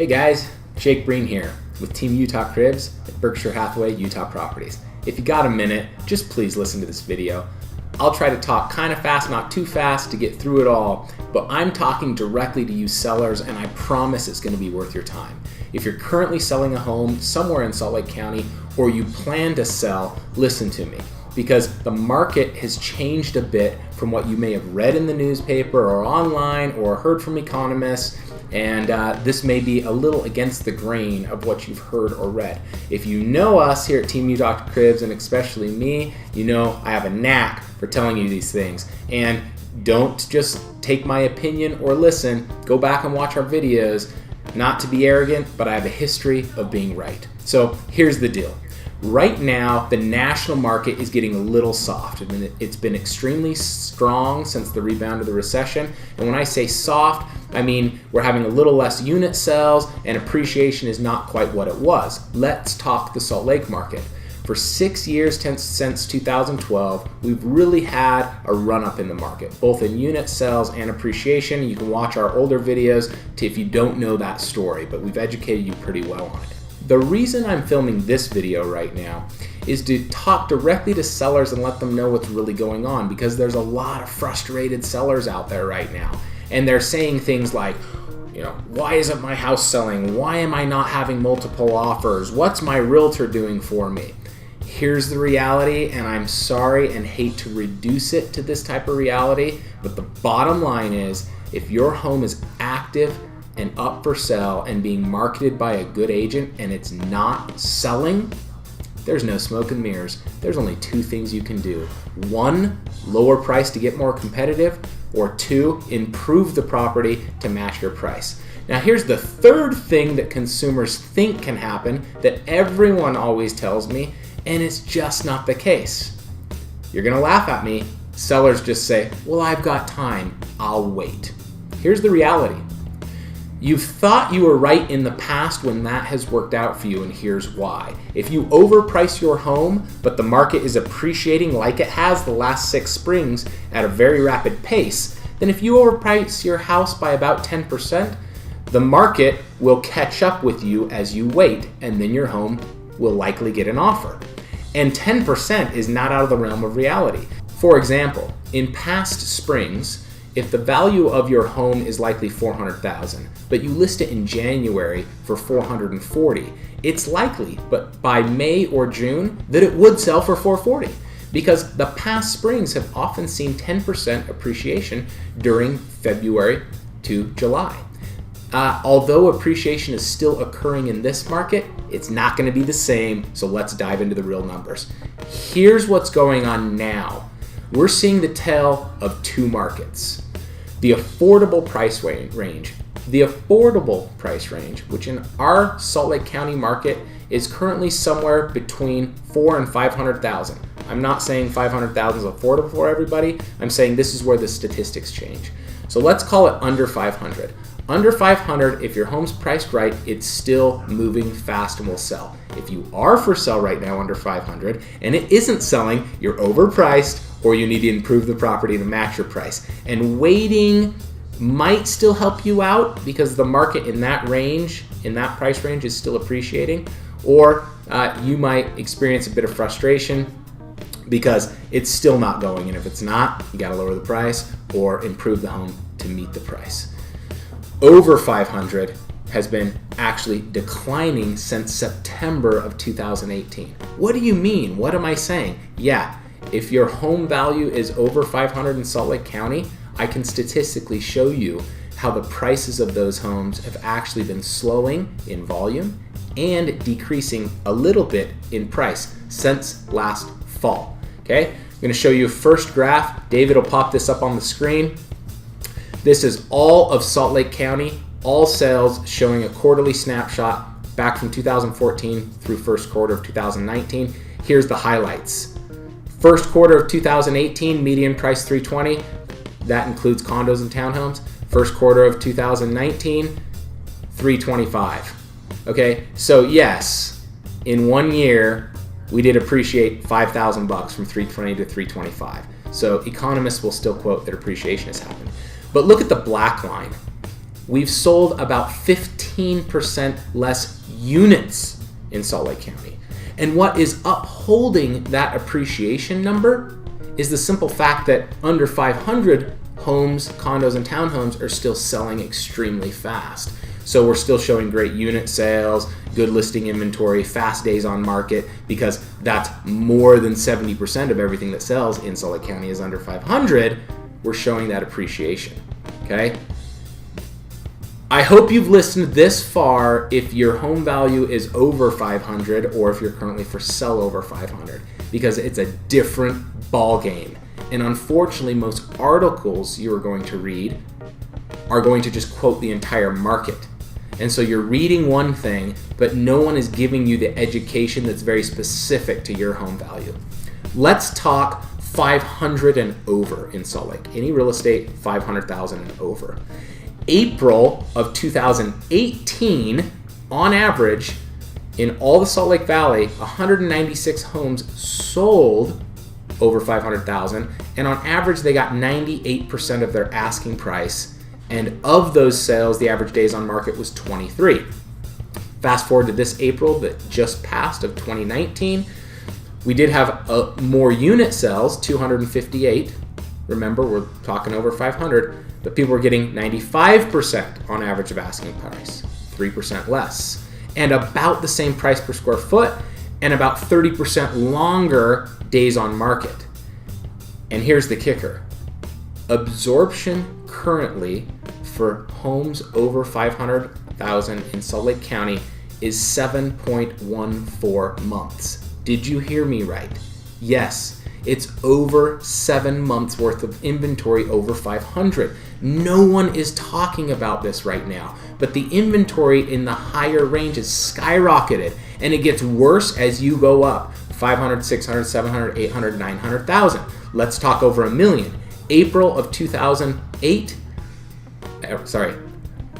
Hey guys, Jake Breen here with Team Utah Cribs at Berkshire Hathaway Utah Properties. If you got a minute, just please listen to this video. I'll try to talk kind of fast, not too fast to get through it all, but I'm talking directly to you sellers and I promise it's going to be worth your time. If you're currently selling a home somewhere in Salt Lake County or you plan to sell, listen to me, because the market has changed a bit from what you may have read in the newspaper or online or heard from economists. And this may be a little against the grain of what you've heard or read. If you know us here at Team Utah Cribs, and especially me, you know I have a knack for telling you these things. And don't just take my opinion or listen. Go back and watch our videos. Not to be arrogant, but I have a history of being right. So here's the deal. Right now, the national market is getting a little soft. I mean, it's been extremely strong since the rebound of the recession. And when I say soft, I mean we're having a little less unit sales and appreciation is not quite what it was. Let's talk the Salt Lake market. For 6 years since 2012, we've really had a run up in the market, both in unit sales and appreciation. You can watch our older videos if you don't know that story, but we've educated you pretty well on it. The reason I'm filming this video right now is to talk directly to sellers and let them know what's really going on, because there's a lot of frustrated sellers out there right now. And they're saying things like, why isn't my house selling? Why am I not having multiple offers? What's my realtor doing for me? Here's the reality, and I'm sorry and hate to reduce it to this type of reality, but the bottom line is if your home is active and up for sale and being marketed by a good agent and it's not selling, there's no smoke and mirrors. There's only two things you can do. One, lower price to get more competitive, or two, improve the property to match your price. Now here's the third thing that consumers think can happen that everyone always tells me, and it's just not the case. You're gonna laugh at me. Sellers just say, well, I've got time, I'll wait. Here's the reality. You've thought you were right in the past when that has worked out for you, and here's why. If you overprice your home, but the market is appreciating like it has the last 6 springs at a very rapid pace, then if you overprice your house by about 10%, the market will catch up with you as you wait, and then your home will likely get an offer. And 10% is not out of the realm of reality. For example, in past springs, if the value of your home is likely $400,000, but you list it in January for $440,000, it's likely, but by May or June, that it would sell for $440,000, because the past springs have often seen 10% appreciation during February to July. Although appreciation is still occurring in this market, it's not going to be the same, so let's dive into the real numbers. Here's what's going on now. We're seeing the tale of two markets. The affordable price range. The affordable price range, which in our Salt Lake County market is currently somewhere between $400,000 and $500,000. I'm not saying $500,000 is affordable for everybody. I'm saying this is where the statistics change. So let's call it under $500,000. Under $500,000, if your home's priced right, it's still moving fast and will sell. If you are for sale right now under $500,000 and it isn't selling, you're overpriced, or you need to improve the property to match your price. And waiting might still help you out because the market in that range, in that price range, is still appreciating. Or you might experience a bit of frustration because it's still not going. And if it's not, you gotta lower the price or improve the home to meet the price. Over $500,000 has been actually declining since September of 2018. What do you mean? What am I saying? Yeah, if your home value is over $500,000 in Salt Lake County, I can statistically show you how the prices of those homes have actually been slowing in volume and decreasing a little bit in price since last fall. Okay, I'm going to show you a first graph. David will pop this up on the screen. This is all of Salt Lake County, all sales, showing a quarterly snapshot back from 2014 through first quarter of 2019. Here's the highlights. First quarter of 2018, median price $320,000. That includes condos and townhomes. First quarter of 2019, $325,000. Okay, so yes, in 1 year, we did appreciate $5,000 from $320,000 to $325,000. So economists will still quote that appreciation has happened. But look at the black line. we've sold about 15% less units in Salt Lake County. And what is upholding that appreciation number is the simple fact that under 500 homes, condos, and townhomes are still selling extremely fast. So we're still showing great unit sales, good listing inventory, fast days on market, because that's more than 70% of everything that sells in Salt Lake County is under 500. We're showing that appreciation, okay? I hope you've listened this far if your home value is over 500 or if you're currently for sell over 500, because it's a different ball game. And unfortunately, most articles you're going to read are going to just quote the entire market. And so you're reading one thing, but no one is giving you the education that's very specific to your home value. Let's talk 500 and over in Salt Lake. Any real estate, 500,000 and over. April of 2018, on average, in all the Salt Lake Valley, 196 homes sold over 500,000, and on average they got 98% of their asking price, and of those sales the average days on market was 23. Fast forward to this April that just passed of 2019, we did have more unit sales, 258. Remember, we're talking over 500, but people were getting 95% on average of asking price, 3% less, and about the same price per square foot, and about 30% longer days on market. And here's the kicker. Absorption currently for homes over 500,000 in Salt Lake County is 7.14 months. Did you hear me right? Yes, it's over 7 months worth of inventory over 500. No one is talking about this right now, but the inventory in the higher range is skyrocketed, and it gets worse as you go up. 500, 600, 700, 800, 900,000. Let's talk over $1 million. April of 2008,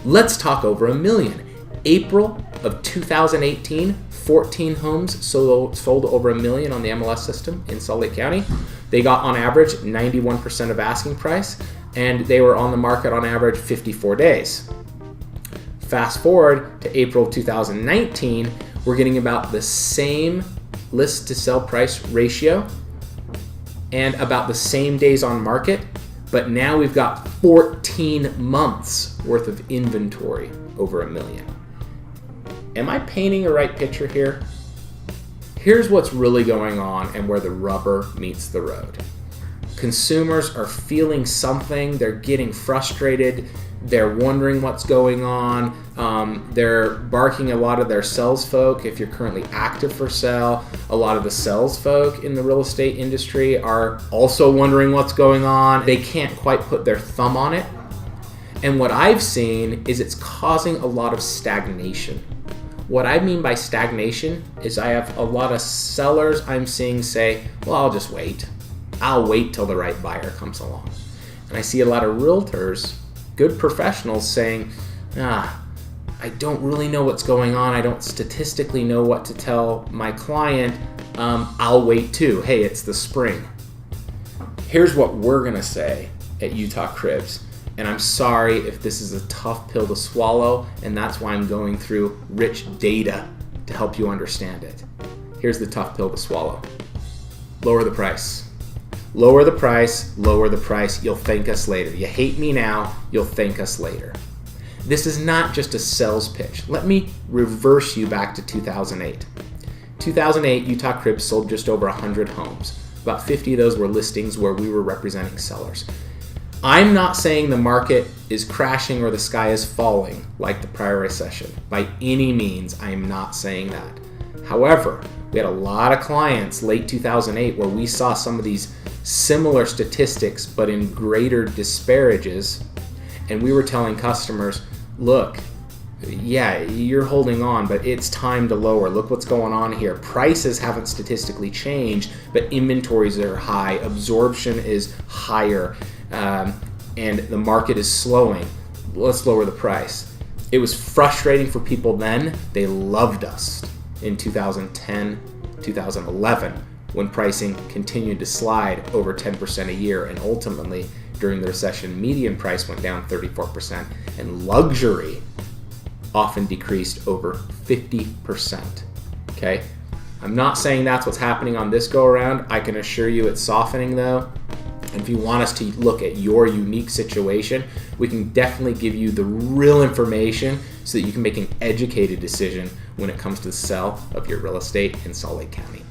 let's talk over $1 million. April of 2018, 14 homes sold over $1 million on the MLS system in Salt Lake County. They got on average 91% of asking price, and they were on the market on average 54 days. Fast forward to April 2019, we're getting about the same list to sell price ratio and about the same days on market, but now we've got 14 months worth of inventory over $1 million. Am I painting a right picture here? Here's what's really going on and where the rubber meets the road. Consumers are feeling something, they're getting frustrated, they're wondering what's going on, they're barking a lot of their sales folk. If you're currently active for sale, a lot of the sales folk in the real estate industry are also wondering what's going on. They can't quite put their thumb on it. And what I've seen is it's causing a lot of stagnation. What I mean by stagnation is I have a lot of sellers I'm seeing say, well, I'll just wait. I'll wait till the right buyer comes along. And I see a lot of realtors, good professionals, saying, I don't really know what's going on. I don't statistically know what to tell my client. I'll wait too. Hey, it's the spring. Here's what we're gonna say at Utah Cribs. And I'm sorry if this is a tough pill to swallow, and that's why I'm going through rich data to help you understand it. Here's the tough pill to swallow. Lower the price. Lower the price, lower the price. You'll thank us later. You hate me now, you'll thank us later. This is not just a sales pitch. Let me reverse you back to 2008. 2008, Utah Cribs sold just over 100 homes. About 50 of those were listings where we were representing sellers. I'm not saying the market is crashing or the sky is falling like the prior recession. By any means, I am not saying that. However, we had a lot of clients late 2008 where we saw some of these similar statistics but in greater disparages, and we were telling customers, look, yeah, you're holding on, but it's time to lower. Look what's going on here. Prices haven't statistically changed, but inventories are high, absorption is higher, and the market is slowing. Let's lower the price. It was frustrating for people then. They loved us in 2010, 2011, when pricing continued to slide over 10% a year and ultimately during the recession, median price went down 34%, and luxury often decreased over 50%. Okay? I'm not saying that's what's happening on this go around. I can assure you it's softening though. And if you want us to look at your unique situation, we can definitely give you the real information so that you can make an educated decision when it comes to the sale of your real estate in Salt Lake County.